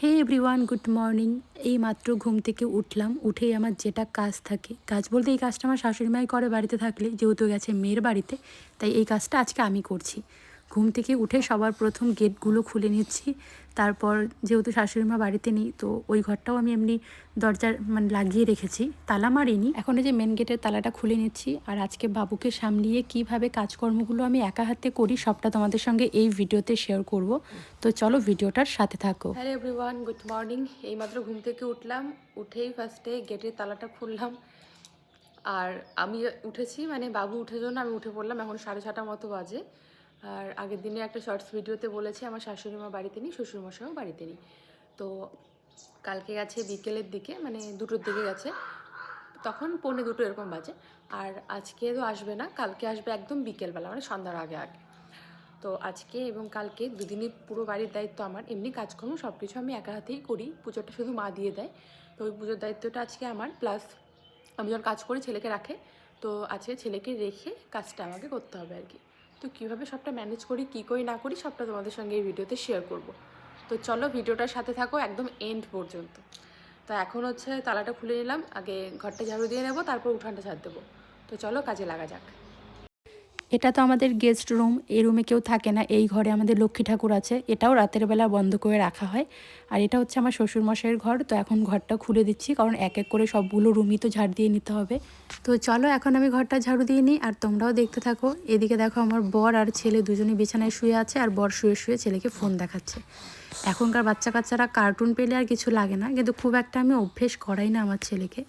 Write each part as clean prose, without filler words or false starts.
হে everyone, good morning. এই মাত্র ঘুম থেকে উঠলাম। উঠেই আমার যেটা কাজ থাকে, কাজ বলতে এই কাজটা আমার শাশুড়ি মাই করে বাড়িতে থাকলে, যেহেতু গেছে মেয়ের বাড়িতে, তাই এই কাজটা আজকে আমি করছি। ঘুম থেকে উঠে সবার প্রথম গেটগুলো খুলে নিচ্ছি। তারপর যেহেতু শাশুড়ি মা বাড়িতে নেই, তো ওই ঘরটাও আমি এমনি দরজার লাগিয়ে রেখেছি, তালা মারিনি। এখন এই যে মেন গেটের তালাটা খুলে নিচ্ছি। আর আজকে বাবুকে সামলিয়ে কিভাবে কাজকর্মগুলো আমি একা হাতে করি সবটা তোমাদের সঙ্গে এই ভিডিওতে শেয়ার করব। তো চলো ভিডিওটার সাথে থাকো। Hello everyone, good morning. এইমাত্র ঘুম থেকে উঠলাম। উঠেই ফার্স্টে গেটের তালাটা খুললাম। আর আমি উঠেছি, বাবু উঠে জন্য আমি উঠে পড়লাম। এখন 6:30 মতো বাজে। আর আগের দিনে একটা শর্টস ভিডিওতে বলেছি আমার শাশুড়ি মা বাড়িতে নেই, শ্বশুরমশাইও বাড়িতে নেই। তো কালকে গেছে বিকেলের দিকে, 2টোর দিকে গেছে, তখন 1:45 এরকম বাজে। আর আজকে তো আসবে না, কালকে আসবে একদম বিকেলবেলা, সন্ধ্যার আগে আগে। তো আজকে এবং কালকে দুদিনই পুরো বাড়ির দায়িত্ব আমার। এমনি কাজকর্ম সব কিছু আমি একা হাতেই করি, পুজোটা শুধু মা দিয়ে দেয়। তো ওই পুজোর দায়িত্বটা আজকে আমার, প্লাস আমি যখন কাজ করি ছেলেকে রাখে, তো আজকে ছেলেকে রেখে কাজটা আমাকে করতে হবে আর কি। তো কীভাবে সবটা ম্যানেজ করি, কী করি না করি, সবটা তোমাদের সঙ্গে এই ভিডিওতে শেয়ার করব। তো চলো ভিডিওটার সাথে থাকো একদম এন্ড পর্যন্ত। তো এখন হচ্ছে তালাটা খুলে নিলাম, আগে ঘরটা ঝাড়ু দিয়ে নেবো, তারপর উঠানটা ঝাড় দেবো। তো চলো কাজে লাগা যাক। এটা তো আমাদের গেস্ট রুম। এই রুমে কেউ থাকে না, এই ঘরে আমাদের লক্ষ্মী ঠাকুর আছে। এটাও রাতের বেলা বন্ধ করে রাখা হয়। আর এটা হচ্ছে আমার শ্বশুরমশাইয়ের ঘর। তো এখন ঘরটা খুলে দিচ্ছি, কারণ এক এক করে সবগুলো রুমই তো ঝাড় দিয়ে নিতে হবে। তো চলো এখন আমি ঘরটা ঝাড়ু দিয়ে নিই, আর তোমরাও দেখতে থাকো। এদিকে দেখো আমার বর আর ছেলে দুজনে বিছানায় শুয়ে আছে, আর বর শুয়ে শুয়ে ছেলেকে ফোন দেখাচ্ছে। এখনকার বাচ্চা কাচ্চারা কার্টুন পেলে আর কিছু লাগে না, কিন্তু খুব একটা আমি অভ্যেস করাই না আমার ছেলেকে।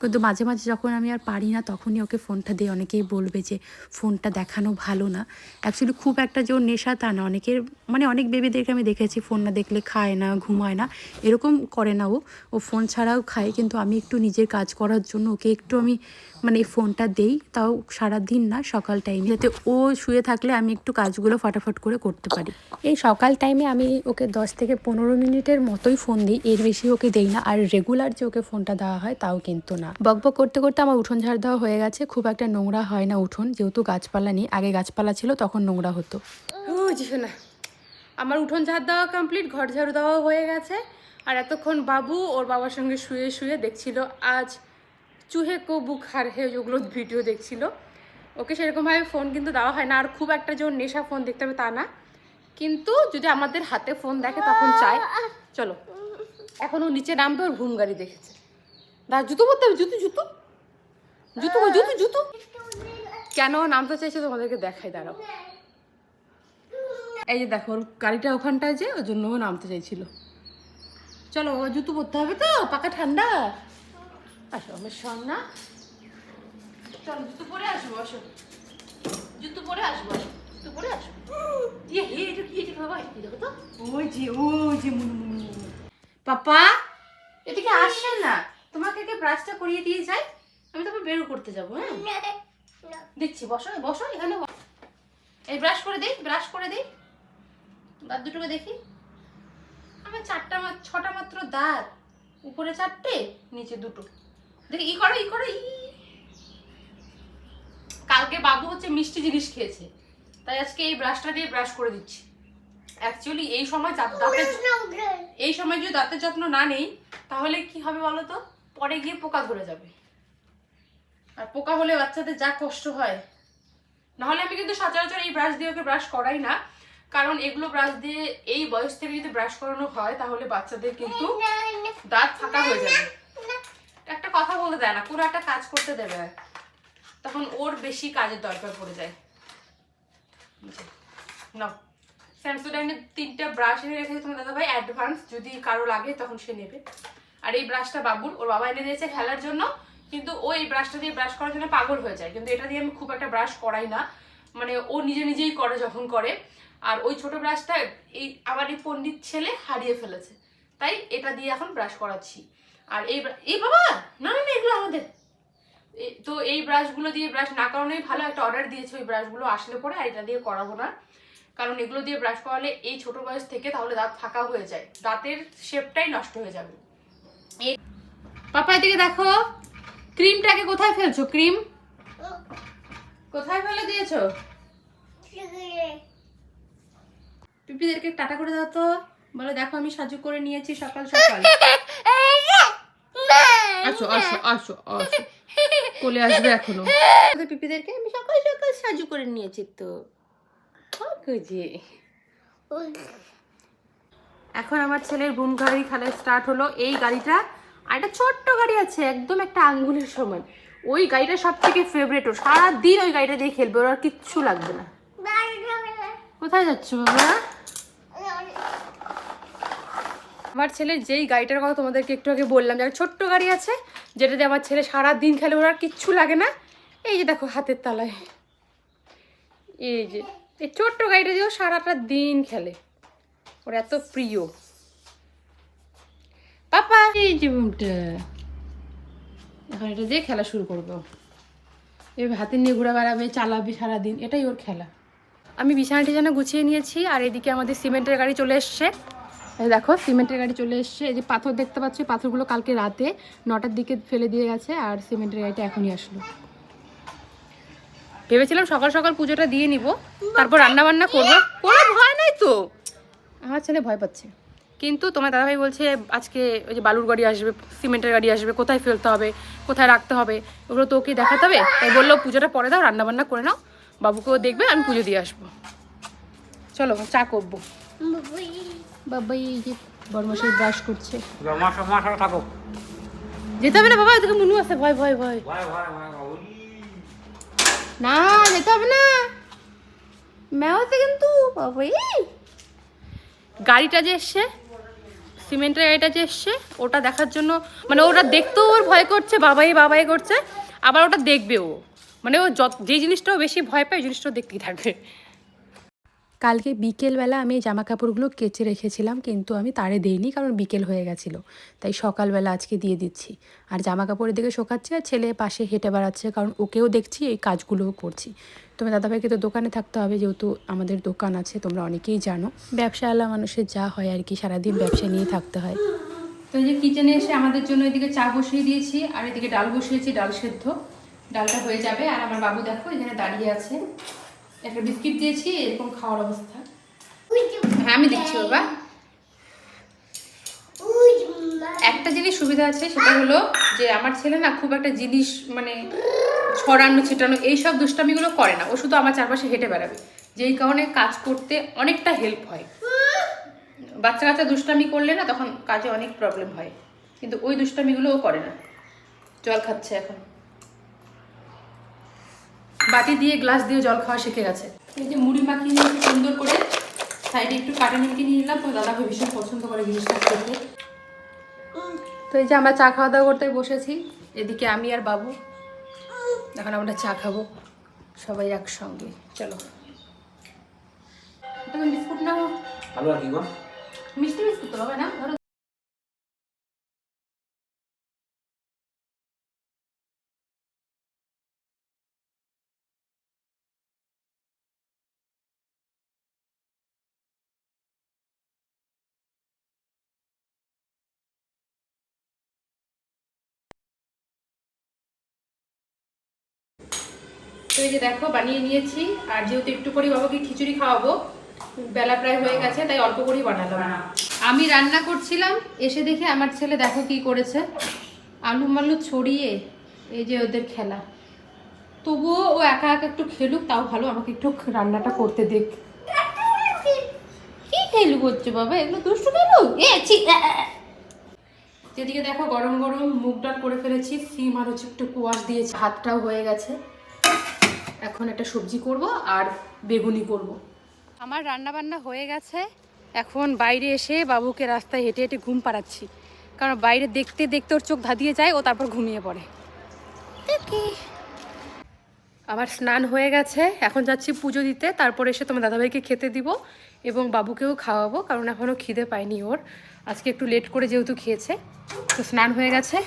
কিন্তু মাঝে মাঝে যখন আমি আর পারি না, তখনই ওকে ফোনটা দিই। অনেকেই বলবে যে ফোনটা দেখানো ভালো না। অ্যাকচুয়ালি খুব একটা যে ওর নেশা তা না। অনেকের অনেক বেবিদেরকে আমি দেখেছি ফোন না দেখলে খায় না, ঘুমায় না, এরকম করে না। ও ফোন ছাড়াও খায়। কিন্তু আমি একটু নিজের কাজ করার জন্য ওকে একটু আমি এই ফোনটা দেই, তাও সারাদিন না, সকাল টাইমে, যাতে ও শুয়ে থাকলে আমি একটু কাজগুলো ফাটাফাট করে করতে পারি। এই সকাল টাইমে আমি ওকে 10 থেকে 15 মিনিটের মতোই ফোন দিই, এর বেশি ওকে দেই না। আর রেগুলার যে ওকে ফোনটা দেওয়া হয় তাও কিন্তু না। বকবক করতে করতে আমার উঠোন ঝাড় দেওয়া হয়ে গেছে। খুব একটা নোংরা হয় না উঠোন, যেহেতু গাছপালা নেই। আগে গাছপালা ছিল, তখন নোংরা হতো। না, আমার উঠোন ঝাড় দেওয়া কমপ্লিট, ঘর ঝাড়ু দেওয়া হয়ে গেছে। আর এতক্ষণ বাবু ওর বাবার সঙ্গে শুয়ে শুয়ে দেখছিল আজ চুহে কো বুখার হে, ওগুলো ভিডিও দেখছিল। ওকে সেরকমভাবে ফোন কিন্তু দেওয়া হয় না। আর খুব একটা যে ওর নেশা ফোন দেখতে হবে তা না, কিন্তু যদি আমাদের হাতে ফোন দেখে তখন চাই। চলো এখন ও নিচে নামবে, ওর ঘুম গাড়ি দেখেছে। দাঁড়া, জুতো পরতে হবে, জুতো জুতো জুতো জুতো জুতো। কেন নামতে চাইছে তোমাদেরকে দেখাই, দাঁড়াও। এই যে দেখো, ওর গাড়িটা ওখানটায়, যে ওর জন্য ও নামতে চাইছিল। চলো, ও জুতো পরতে হবে তো, পাকা ঠান্ডা। আসো আমার সামনা, চলো জুতো পরে আসবো, আসো জুতো পরে আসবো, জুতো পরে আসবো। এটা কি, এটা বাবা, দেখো তো, ওই যে মুনু পাপা, এদিকে আসেন না, তোমাকে ব্রাশটা করিয়ে দিয়ে যাই, আমি তারপর বেরো করতে যাবো। হ্যাঁ দিচ্ছি, বসো বসো এখানে। এই ব্রাশ করে দিই, ব্রাশ করে দিই। দাঁত দুটোকে দেখি। আমার 6টা মাত্র দাঁত, উপরে 4টে, নিচে 2টো। দেখি ই করো, ই করো, ই। কালকে বাবু হচ্ছে মিষ্টি জিনিস খেয়েছে, তাই আজকে এই ব্রাশটা দিয়ে ব্রাশ করে দিচ্ছি। অ্যাকচুয়ালি এই সময় যদি দাঁতের যত্ন না নেই, তাহলে কি হবে বলো তো, পরে গিয়ে পোকা ধরে যাবে। আর পোকা হলে বাচ্চাদের যা কষ্ট হয়। নাহলে আমি কিন্তু সচরাচর এই ব্রাশ দিয়ে ওকে ব্রাশ করাই না, কারণ এগুলো ব্রাশ দিয়ে এই বয়স থেকে যদি ব্রাশ করানো হয়, তাহলে বাচ্চাদের কিন্তু দাঁত ফাঁকা হয়ে যাবে। একটা কথা বলতে দেয় না, কোনো একটা কাজ করতে দেবে, তখন ওর বেশি কাজের দরকার পড়ে যায়। নাও, স্যামসুডাইনের 3টা ব্রাশ এনে রেখেছে তোমার দাদা ভাই অ্যাডভান্স, যদি কারো লাগে তখন সে নেবে। আর এই ব্রাশটা বাবুর, ওর বাবা এনে দিয়েছে খেলার জন্য, কিন্তু ও এই ব্রাশটা দিয়ে ব্রাশ করার জন্য পাগল হয়ে যায়। কিন্তু এটা দিয়ে আমি খুব একটা ব্রাশ করাই না, ও নিজে নিজেই করে যখন করে। আর ওই ছোট ব্রাশটা আমার এই পণ্ডিত ছেলে হারিয়ে ফেলেছে, তাই এটা দিয়ে এখন ব্রাশ করাচ্ছি। আর এই বাবা, না না না, এগুলো আমাদের। তো এই ব্রাশগুলো দিয়ে ব্রাশ না করানোই ভালো। একটা অর্ডার দিয়েছে, ওই ব্রাশগুলো আসলে পরে আর এটা দিয়ে করাবো না, কারণ এগুলো দিয়ে ব্রাশ করালে এই ছোট বয়স থেকে তাহলে দাঁত ফাঁকা হয়ে যায়, দাঁতের শেপটাই নষ্ট হয়ে যাবে। পাপা এদিকে দেখো, ক্রিমটাকে কোথায় ফেলছো? ক্রিম কোথায় ফেলে দিয়েছো? পিপিদেরকে টাটা করে দাও তো। বলো দেখো আমি সাজু করে নিয়েছি সকাল সকাল। আসো আসো আসো আসো, কোলে আসবে এখনো। পিপিদেরকে আমি সকাল সকাল সাজু করে নিয়েছি তো। যে এখন আমার ছেলের বুম গাড়ি খেলা স্টার্ট হলো। এই গাড়িটা আর একটা ছোট্ট গাড়ি আছে একদম একটা আঙ্গুলের সমান, ওই গাড়িটা সব থেকে ফেভারিট। ও সারাদিন ওই গাড়িটা দিয়ে খেলবে, ওর আর কিচ্ছু লাগবে না। কোথায় যাচ্ছ বাবা? আমার ছেলে যেই গাড়িটার কথা তোমাদেরকে একটু আগে বললাম, যে ছোট্ট গাড়ি আছে যেটা দিয়ে আমার ছেলে সারাদিন খেলে, ওর আর কিচ্ছু লাগে না। এই যে দেখো হাতের তালায়, এই যে এই ছোট্ট গাড়িটা দিয়েও সারাটা দিন খেলে, ওর এত প্রিয়। পাপা এই যে বুমটা, এখন এটা দিয়ে খেলা শুরু করবো। এভাবে হাতে নিয়ে ঘুরে বেড়াবে, চালাবে সারাদিন, এটাই ওর খেলা। আমি বিছানা টিছানা গুছিয়ে নিয়েছি, আর এদিকে আমাদের সিমেন্টের গাড়ি চলে এসছে। এই দেখো সিমেন্টের গাড়ি চলে এসছে। এই যে পাথর দেখতে পাচ্ছি, পাথরগুলো কালকে রাতে 9টার দিকে ফেলে দিয়ে গেছে, আর সিমেন্টের গাড়িটা এখনই আসলো। ভেবেছিলাম সকাল সকাল পুজোটা দিয়ে নিব, তারপর রান্না বান্না করবো। কোনো ভয় নাই তো, আমার ছেলে ভয় পাচ্ছে। কিন্তু তোমার দাদাভাই বলছে আজকে ওই যে বালুর গাড়ি আসবে, সিমেন্টের গাড়ি আসবে, কোথায় ফেলতে হবে, কোথায় রাখতে হবে, ওগুলো তো ওকে দেখাতে হবে। তাই বললো পুজোটা পরে দাও, রান্না বান্না করে নাও, বাবুকেও দেখবে, আমি পুজো দিয়ে আসবো। চলো চা করবো। বাবাই এই যে বড়মাসে ব্রাশ করছে। যেতে হবে না বাবা, এদিকে মুনু আছে, ভয় ভয় ভয় না, যেতে হবে না, ম্যাও আছে কিন্তু। বাবাই গাড়িটা যে এসছে, সিমেন্টের গাড়িটা যে এসছে, ওটা দেখার জন্য, মানে ওটা দেখতেও ওর ভয় করছে, বাবাই বাবাই করছে, আবার ওটা দেখবে ও, মানে ও যে জিনিসটাও বেশি ভয় পায় ওই জিনিসটাও দেখতেই থাকবে। কালকে বিকেলবেলা আমি জামা কাপড়গুলো কেচে রেখেছিলাম, কিন্তু আমি তারে দিইনি কারণ বিকেল হয়ে গেছিলো, তাই সকালবেলা আজকে দিয়ে দিচ্ছি। আর জামা কাপড়ের দিকে শোকাচ্ছে, আর ছেলে পাশে হেঁটে বেড়াচ্ছে, কারণ ওকেও দেখছি এই কাজগুলোও করছি। তোমার দাদাভাইকে তো দোকানে থাকতে হবে, যেহেতু আমাদের দোকান আছে, তোমরা অনেকেই জানো ব্যবসাওয়ালা মানুষের যা হয় আর কি, সারাদিন ব্যবসা নিয়ে থাকতে হয়। তো এই যে কিচেনে এসে আমাদের জন্য এদিকে চা বসিয়ে দিয়েছি, আর এদিকে ডাল বসিয়েছি, ডাল সেদ্ধ। ডালটা হয়ে যাবে, আর আমার বাবু দেখো এখানে দাঁড়িয়ে আছে, একটা বিস্কিট দিয়েছি, এরকম খাওয়ার অবস্থা। হ্যাঁ আমি দিচ্ছি বাবা। একটা জিনিস সুবিধা আছে, সেটা হলো যে আমার ছেলে না খুব একটা জিনিস মানে ছড়ানো ছিটানো এইসব দুষ্টামিগুলো করে না, ও শুধু আমার চারপাশে হেঁটে বেড়াবে, যেই কারণে কাজ করতে অনেকটা হেল্প হয়। বাচ্চা কাচ্চা দুষ্টামি করলে না তখন কাজে অনেক প্রবলেম হয়, কিন্তু ওই দুষ্টামিগুলো ও করে না। জল খাচ্ছে এখন, বাটি দিয়ে গ্লাস দিয়ে জল খাওয়া শিখে গেছে। এই যে মুড়ি মাখিয়ে নিয়েছি সুন্দর করে, সাইডে একটু কাটা নিমকি নিয়ে নিলাম, তো দাদা ভাই ভীষণ পছন্দ করে জিনিসটা খেতে। তো এই যে আমরা চা খাওয়া দাওয়া করতে বসেছি, এদিকে আমি আর বাবু, এখন আমরা চা খাবো সবাই একসঙ্গে। চলো বিস্কুট নাও, মিষ্টি বিস্কুট তো হবে না, ধরো। তো এই যে দেখো বানিয়ে নিয়েছি, আর যেহেতু একটু করে বাবাকে খিচুড়ি খাওয়াবো, বেলা প্রায় হয়ে গেছে, তাই অল্প করেই বানালাম। আমি রান্না করছিলাম, এসে দেখে আমার ছেলে দেখো কি করেছে, আলু মালু ছড়িয়ে, এই যে ওদের খেলা। তবুও ও একা একা একটু খেলুক, তাও ভালো, আমাকে একটু রান্নাটা করতে দেখ। কি খেলু করছে বাবা, এগুলো দুষ্টু খেলু। যেদিকে দেখো গরম গরম মুগ ডাল করে ফেলেছি, সিম আর হচ্ছে একটু কুয়াশ দিয়েছি, ভাতটাও হয়ে গেছে। এখন একটা সবজি করব আর বেগুনি করব। আমার রান্না বান্না হয়ে গেছে, এখন বাইরে এসে বাবুকে রাস্তায় হেঁটে হেঁটে ঘুম পাড়াচ্ছি, কারণ বাইরে দেখতে দেখতে ওর চোখ ধাঁধিয়ে যায়, ও তারপর ঘুমিয়ে পড়ে। আমার স্নান হয়ে গেছে, এখন যাচ্ছি পুজো দিতে, তারপর এসে তোমার দাদাভাইকে খেতে দিব এবং বাবুকেও খাওয়াবো, কারণ এখনও খিদে পায়নি ওর, আজকে একটু লেট করে যেহেতু খেয়েছে। তো স্নান হয়ে গেছে,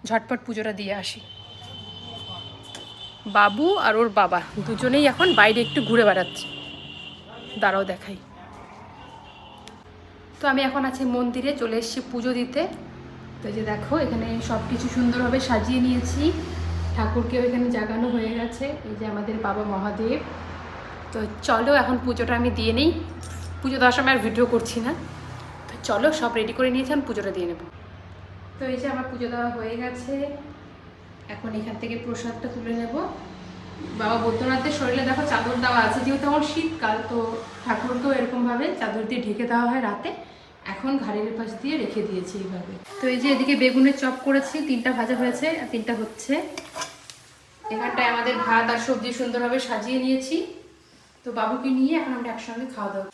ঝটপট পুজোটা দিয়ে আসি। বাবু আর ওর বাবা দুজনেই এখন বাইরে একটু ঘুরে বেড়াচ্ছে, দাঁড়াও দেখাই। তো আমি এখন আছি মন্দিরে, চলে এসেছি পুজো দিতে। তো যে দেখো এখানে সব কিছু সুন্দরভাবে সাজিয়ে নিয়েছি, ঠাকুরকেও এখানে জাগানো হয়ে গেছে, এই যে আমাদের বাবা মহাদেব। তো চলো এখন পুজোটা আমি দিয়ে নিই, পুজো দেওয়ার সময় আর ভিডিও করছি না, চলো সব রেডি করে নিয়েছি, আমি পুজোটা দিয়ে নেব। তো এই যে আমার পুজো দেওয়া হয়ে গেছে, এখন এখান থেকে প্রসাদটা তুলে নেব। বাবা বৈদ্যনাথের শরীরে দেখো চাদর দেওয়া আছে, যেহেতু আমার শীতকাল, তো ঠাকুরকেও এরকমভাবে চাদর দিয়ে ঢেকে দেওয়া হয় রাতে। এখন ঘাড়ের পাশ দিয়ে রেখে দিয়েছি এইভাবে। তো এই যে এদিকে বেগুনের চপ করেছি, 3টা ভাজা হয়েছে আর 3টা হচ্ছে। এখানটায় আমাদের ভাত আর সবজি সুন্দরভাবে সাজিয়ে নিয়েছি। তো বাবুকে নিয়ে এখন আমরা একসঙ্গে খাওয়া দাওয়া।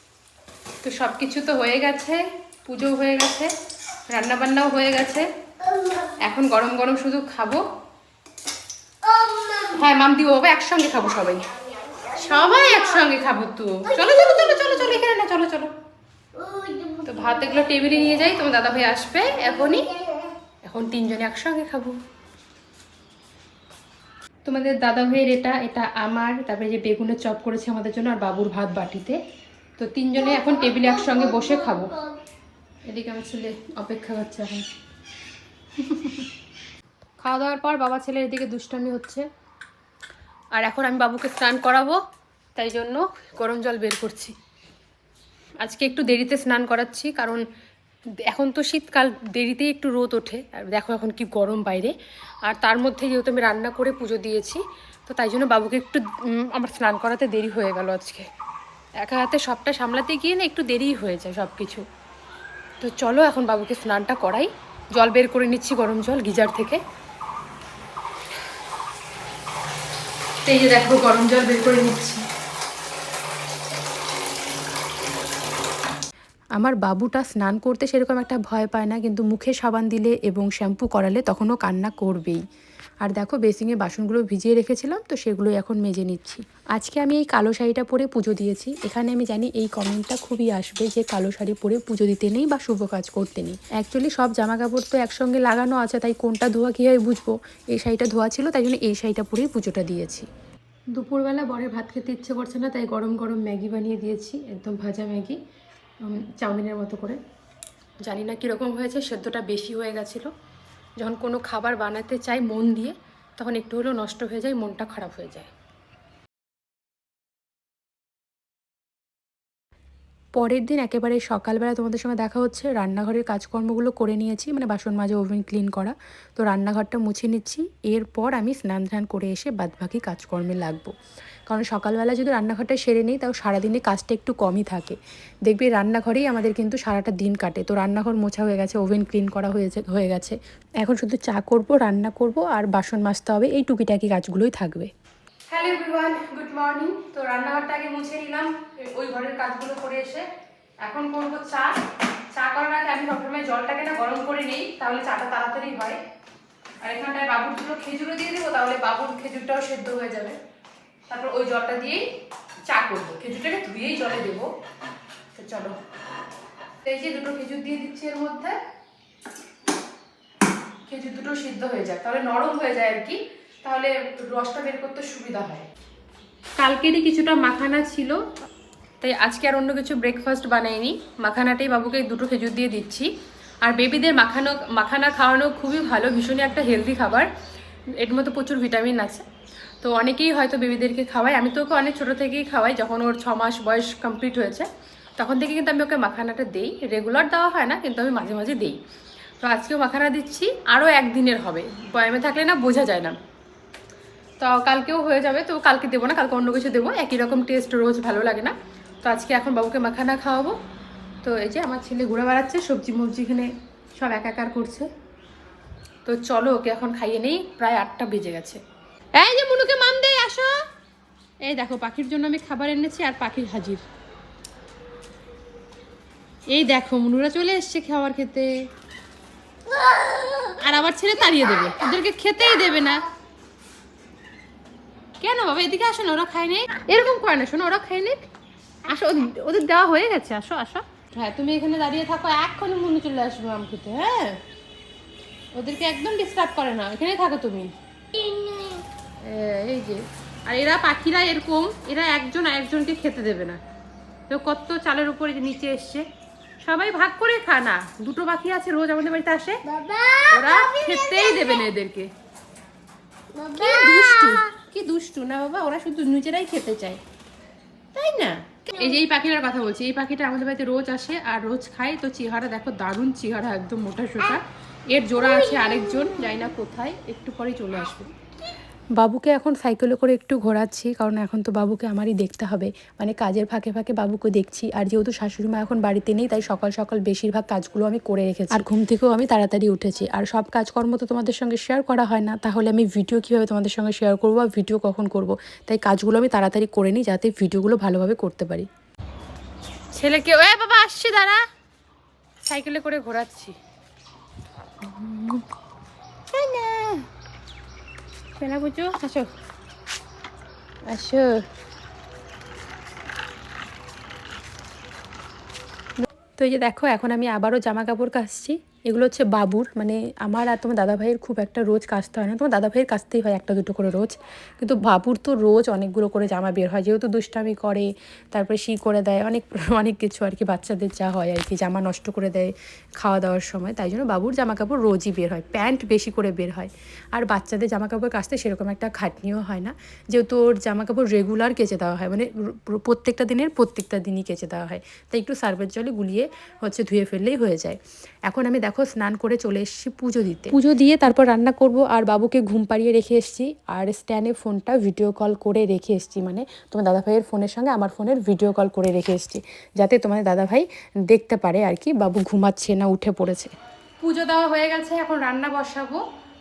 তো সব কিছু তো হয়ে গেছে, পুজো হয়ে গেছে, রান্নাবান্নাও হয়ে গেছে। এখন গরম গরম শুধু খাবো। হ্যাঁ মাম দিব বাবা, একসঙ্গে খাবো সবাই, সবাই একসঙ্গে খাবো। তো চলো চলো চলো চলো চলো, এখানে না, চলো চলো। তো ভাত এগুলো টেবিলে নিয়ে যাই, তোমার দাদা ভাই আসবে এখনই। এখন 3 জনে একসঙ্গে খাবো। তোমাদের দাদা ভাইয়ের এটা, এটা আমার, তারপরে যে বেগুনের চপ করেছে আমাদের জন্য, আর বাবুর ভাত বাটিতে। তো 3 জনে এখন টেবিলে একসঙ্গে বসে খাবো। এদিকে আমার ছেলে অপেক্ষা করছে এখন। খাওয়া দাওয়ার পর বাবা ছেলের এদিকে দুষ্টামি হচ্ছে। আর এখন আমি বাবুকে স্নান করাবো, তাই জন্য গরম জল বের করছি। আজকে একটু দেরিতে স্নান করাচ্ছি, কারণ এখন তো শীতকাল, দেরিতেই একটু রোদ ওঠে। আর দেখো এখন কি গরম বাইরে, আর তার মধ্যে যেহেতু আমি রান্না করে পুজো দিয়েছি, তো তাই জন্য বাবুকে একটু আমার স্নান করাতে দেরি হয়ে গেল আজকে। একা হাতে সবটা সামলাতে গিয়ে না একটু দেরিই হয়ে যায় সব কিছু। তো চলো এখন বাবুকে স্নানটা করাই। জল বের করে নিচ্ছি, গরম জল গিজার থেকে। এই যে দেখো গরম জল বের করে নিচ্ছি। আমার বাবুটা স্নান করতে সেরকম একটা ভয় পায় না, কিন্তু মুখে সাবান দিলে এবং শ্যাম্পু করালে তখনও কান্না করবেই। আর দেখো বেসিংয়ে বাসনগুলো ভিজিয়ে রেখেছিলাম, তো সেগুলোই এখন মেজে নিচ্ছি। আজকে আমি এই কালো শাড়িটা পরে পুজো দিয়েছি। এখানে আমি জানি এই কমেন্টটা খুবই আসবে যে কালো শাড়ি পরে পুজো দিতে নেই বা শুভ কাজ করতে নেই। অ্যাকচুয়ালি সব জামা কাপড় তো একসঙ্গে লাগানো আছে, তাই কোনটা ধোয়া কীভাবে বুঝবো। এই শাড়িটা ধোয়া ছিল, তাই জন্য এই শাড়িটা পরেই পুজোটা দিয়েছি। দুপুরবেলা বরের ভাত খেতে ইচ্ছে করছে না, তাই গরম গরম ম্যাগি বানিয়ে দিয়েছি, একদম ভাজা ম্যাগি, চাউমিনের মতো করে। জানি না কীরকম হয়েছে, সেদ্ধটা বেশি হয়ে গেছিলো। যখন কোনো খাবার বানাতে চাই মন দিয়ে, তখন একটু হলেও নষ্ট হয়ে যায়, মনটা খারাপ হয়ে যায়। পরের দিন একেবারে সকালবেলা তোমাদের সঙ্গে দেখা হচ্ছে। রান্নাঘরের কাজকর্মগুলো করে নিয়েছি, মানে বাসন মাজা, ওভেন ক্লিন করা। তো রান্নাঘরটা মুছে নিচ্ছি। এরপর আমি স্নান ধ্যান করে এসে বাদবাকি কাজকর্মে লাগবো। কারণ সকালবেলা যদি রান্নাঘরটা সেরে নিই, তাও সারাদিনে কাজটা একটু কমই থাকে। দেখবি রান্নাঘরেই আমাদের কিন্তু সারাটা দিন কাটে। তো রান্নাঘর মোছা হয়ে গেছে, ওভেন ক্লিন করা হয়ে গেছে। এখন শুধু চা করব, রান্না করব আর বাসন মাজতে হবে, এই টুকিটাকি কাজগুলোই থাকবে। Hello everyone, good morning. তো রান্নাঘরটা আগে মুছে নিলাম, ওই ঘরের কাজগুলো করে এসে এখন করবো চা। চা করার আগে আমি সবসময় জলটাকে না গরম করে নিই, তাহলে চাটা তাড়াতাড়ি হয়। আর এখানটায় বাবুর দুটো খেজুরও দিয়ে দেবো, তাহলে বাবুর খেজুরটাও সেদ্ধ হয়ে যাবে। তারপর ওই জলটা দিয়েই চা করবো, খেজুরটাকে ধুয়েই জলে দেবো। তো চলো, এই যে দুটো খেজুর দিয়ে দিচ্ছি এর মধ্যে। খেজুর দুটো সিদ্ধ হয়ে যায়, তাহলে নরম হয়ে যায় আর কি, তাহলে রসটা বের করতে সুবিধা হয়। কালকেরই কিছুটা মাখানা ছিল, তাই আজকে আর অন্য কিছু ব্রেকফাস্ট বানাইনি। মাখানাটাই বাবুকে দুটো খেজুর দিয়ে দিচ্ছি। আর বেবিদের মাখানা খাওয়ানো খুবই ভালো, ভীষণই একটা হেলদি খাবার। এর মধ্যে প্রচুর ভিটামিন আছে। তো অনেকেই হয়তো বেবিদেরকে খাওয়ায়, আমি তো ওকে অনেক ছোটো থেকেই খাওয়াই। যখন ওর 6 মাস বয়স কমপ্লিট হয়েছে, তখন থেকে কিন্তু আমি ওকে মাখানাটা দিই। রেগুলার দেওয়া হয় না, কিন্তু আমি মাঝে মাঝে দিই। তো আজকেও মাখানা দিচ্ছি, আরও একদিনের হবে, বয়ামে থাকলে না বোঝা যায় না। তো কালকেও হয়ে যাবে, তো কালকে দেবো না, কালকে অন্য কিছু দেবো। একই রকম টেস্ট রোজ ভালো লাগে না। তো আজকে এখন বাবুকে মাখানা খাওয়াবো। তো এই যে আমার ছেলে ঘুরে বেড়াচ্ছে, সবজি মবজি এখানে সব একাকার করছে। তো চলো ওকে এখন খাইয়ে নেই, প্রায় 8টা বেজে গেছে। এই যে মুনুকে মাম দে, আসো। এই দেখো পাখির জন্য আমি খাবার এনেছি, আর পাখির হাজির। এই দেখো মুনুরা চলে এসছে খাবার খেতে। আর আমার ছেলে তাড়িয়ে দেবে, ওদেরকে খেতেই দেবে না। কেন বাবা, এদিকে আসো না, ওরা খায় নি। এরকম করে না, শোনো, ওরা খায় নি। আসো, ওদের দেওয়া হয়ে গেছে, আসো আসো। হ্যাঁ তুমি এখানে দাঁড়িয়ে থাকো, এক্ষুনি মনে চলে আসবে আম খেতে। হ্যাঁ, ওদেরকে একদম ডিস্টার্ব করে না, এখানেই থাকো তুমি। এই যে, আর এরা পাখিরা এরকম, এরা একজন আরেকজনকে খেতে দেবে না। তো কত চালের উপরে যে নিচে এসছে, সবাই ভাগ করে খানা। দুটো পাখি আছে, রোজ আমাদের বাড়িতে আসে, ওরা খেতেই দেবে না এদেরকে। কি দুষ্টু, কি দুষ্টু না বাবা, ওরা শুধু নিজেরাই খেতে চায়, তাই না? এই যে এই পাখিটার কথা বলছি, এই পাখিটা আমাদের বাড়িতে রোজ আসে আর রোজ খায়। তো চেহারা দেখো, দারুণ চেহারা, একদম মোটা সোটা। এর জোড়া আছে আরেকজন, জানি না কোথায়, একটু পরেই চলে আসবে। বাবুকে এখন সাইকেলে করে একটু ঘোরাচ্ছি, কারণ এখন তো বাবুকে আমারই দেখতে হবে, মানে কাজের ফাঁকে ফাঁকে বাবুকে দেখছি। আর যেহেতু শাশুড়ি মা এখন বাড়িতে নেই, তাই সকাল সকাল বেশিরভাগ কাজগুলো আমি করে রেখেছি। আর ঘুম থেকেও আমি তাড়াতাড়ি উঠেছি। আর সব কাজকর্ম তো তোমাদের সঙ্গে শেয়ার করা হয় না, তাহলে আমি ভিডিও কীভাবে তোমাদের সঙ্গে শেয়ার করবো আর ভিডিও কখন করব। তাই কাজগুলো আমি তাড়াতাড়ি করে নিই, যাতে ভিডিওগুলো ভালোভাবে করতে পারি। ছেলেকে, এ বাবা আসছি, দাঁড়া, সাইকেলে করে ঘোরাচ্ছি। পেনা বুঝো, আসো আসো। তো এই যে দেখো, এখন আমি আবারও জামা কাপড় কাচছি। এগুলো হচ্ছে বাবুর, মানে আমার আর তোমার দাদাভাইয়ের খুব একটা রোজ কাচতে হয় না, তোমার দাদাভাইয়ের কাচতেই হয় একটা দুটো করে রোজ, কিন্তু বাবুর তো রোজ অনেকগুলো করে জামা বের হয়, যেহেতু দুষ্টামি করে, তারপরে শি করে দেয়, অনেক অনেক কিছু আর কি, বাচ্চাদের যা হয় আর কি, জামা নষ্ট করে দেয় খাওয়া দাওয়ার সময়। তাই জন্য বাবুর জামা কাপড় রোজই বের হয়, প্যান্ট বেশি করে বের হয়। আর বাচ্চাদের জামা কাপড় কাচতে সেরকম একটা খাটনিও হয় না, যেহেতু ওর জামা কাপড় রেগুলার কেচে দেওয়া হয়, মানে প্রত্যেকটা দিনই কেচে দেওয়া হয়। তাই একটু সার্ফের জলে গুলিয়ে হচ্ছে ধুয়ে ফেললেই হয়ে যায়। এখন আমি দেখো স্নান করে চলে এসেছি পুজো দিতে। পুজো দিয়ে তারপর রান্না করব। আর বাবুকে ঘুম পাড়িয়ে রেখে এসেছি, আর স্ট্যান্ডে ফোনটা ভিডিও কল করে রেখে এসেছি, মানে তোমার দাদাভাইয়ের ফোনের সঙ্গে আমার ফোনের ভিডিও কল করে রেখে এসেছি, যাতে তোমার দাদাভাই দেখতে পারে আর কি বাবু ঘুমাচ্ছে না উঠে পড়েছে। পুজো দেওয়া হয়ে গেছে, এখন রান্না বসাবো।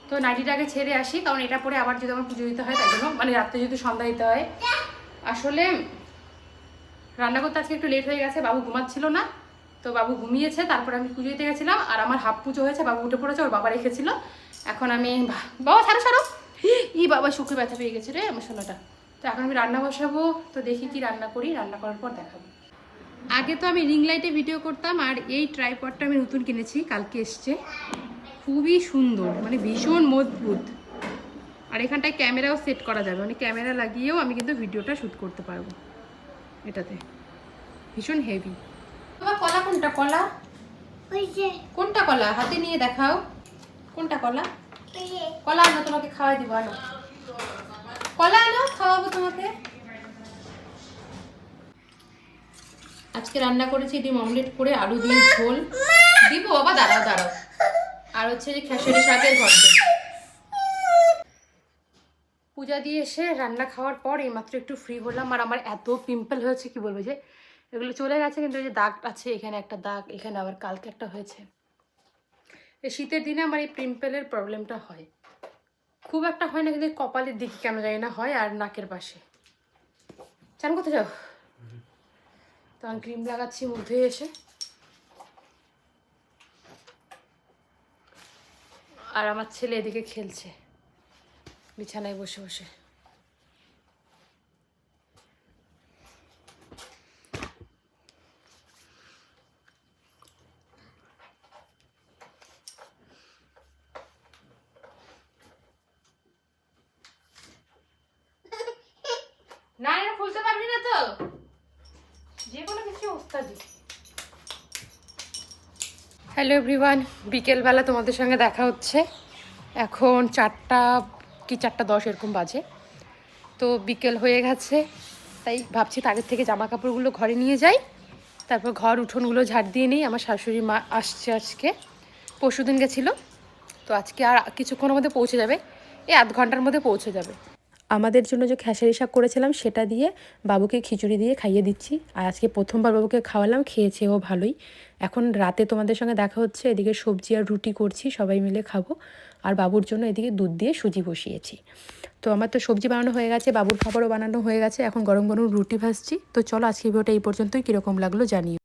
তো নাইটিটাকে ছেড়ে আসি, কারণ এটা পরে আবার যদি আমার পুজো দিতে হয়, তাই জন্য, মানে রাত্রে যদি সন্ধ্যা দিতে হয়। আসলে রান্না করতে আজকে একটু লেট হয়ে গেছে, বাবু ঘুমাচ্ছিল না, তো বাবু ঘুমিয়েছে, তারপর আমি পুজো দিতে গেছিলাম। আর আমার হাফ পুজো হয়েছে, বাবু উঠে পড়েছে, ওর বাবা রেখেছিল। এখন আমি, বাবা ছাড়ো ছাড়ো, ই বাবা শুকিয়ে ব্যথা পেয়ে গেছে রে আমার সোনাটা। তো এখন আমি রান্না বসাবো, তো দেখি কি রান্না করি, রান্না করার পর দেখাবো। আগে তো আমি রিং লাইটে ভিডিও করতাম, আর এই ট্রাইপডটা আমি নতুন কিনেছি, কালকে এসছে, খুবই সুন্দর, মানে ভীষণ মজবুত। আর এখানটায় ক্যামেরাও সেট করা যাবে, মানে ক্যামেরা লাগিয়েও আমি কিন্তু ভিডিওটা শ্যুট করতে পারবো এটাতে, ভীষণ হেভি। বাবা কলা কোনটা, কলা কোনটা, কলা হাতে নিয়ে দেখাও, কোনটা কলা, কলা আনো, তোমাকে খাওয়াই দিব, আনো কলা, আনো খাওয়াবো তোমাকে। আজকে রান্না করেছি ডিম অমলেট করে, আলু দিয়ে ঝোল দিব, বাবা দাঁড়াও দাঁড়াও। আর হচ্ছে যে খেসারি শাকের ঘন্ট। পূজা দিয়ে এসে রান্না খাওয়ার পর এইমাত্র একটু ফ্রি হলাম। আর আমার এত পিম্পল হয়েছে, কি বলবো, যে এগুলো চলে গেছে, কিন্তু এই যে দাগ আছে, এখানে একটা দাগ, এখানে আবার কালকে একটা হয়েছে। এই শীতের দিনে আমার এই পিম্পলের প্রবলেমটা হয়, খুব একটা হয় না, কিন্তু কপালের দিকে কেন জানি না হয়, আর নাকের পাশে। চান করতে যাও, তো আমি ক্রিম লাগাচ্ছি মুখ ধুয়ে এসে। আর আমার ছেলে এদিকে খেলছে বিছানায় বসে বসে। না এটা খুলতে পারবি না তো, যে কোনো কিছু ওস্তাদি। হ্যালো এভরিওয়ান, বিকেলবেলা তোমাদের সঙ্গে দেখা হচ্ছে। এখন 4:10 এরকম বাজে। তো বিকেল হয়ে গেছে, তাই ভাবছি আগের থেকে জামা কাপড়গুলো ঘরে নিয়ে যাই, তারপর ঘর উঠোনগুলো ঝাড় দিয়ে নিই। আমার শাশুড়ি মা আসছে আজকে, পরশুদিন গেছিলো, তো আজকে আর কিছুক্ষণের মধ্যে পৌঁছে যাবে, এই আধ ঘন্টার মধ্যে পৌঁছে যাবে। আমাদের জন্য যে খেসারি শাক করেছিলাম সেটা দিয়ে বাবুকে খিচুড়ি দিয়ে খাইয়ে দিচ্ছি। আর আজকে প্রথমবার বাবুকে খাওয়ালাম, খেয়েছে ও ভালোই। এখন রাতে তোমাদের সঙ্গে দেখা হচ্ছে, এদিকে সবজি আর রুটি করছি, সবাই মিলে খাবো। আর বাবুর জন্য এদিকে দুধ দিয়ে সুজি বসিয়েছি। তো আমার তো সবজি বানানো হয়ে গেছে, বাবুর খাবারও বানানো হয়ে গেছে, এখন গরম গরম রুটি ভাজছি। তো চলো আজকে ভিডিওটা এই পর্যন্তই, কীরকম লাগলো জানিও।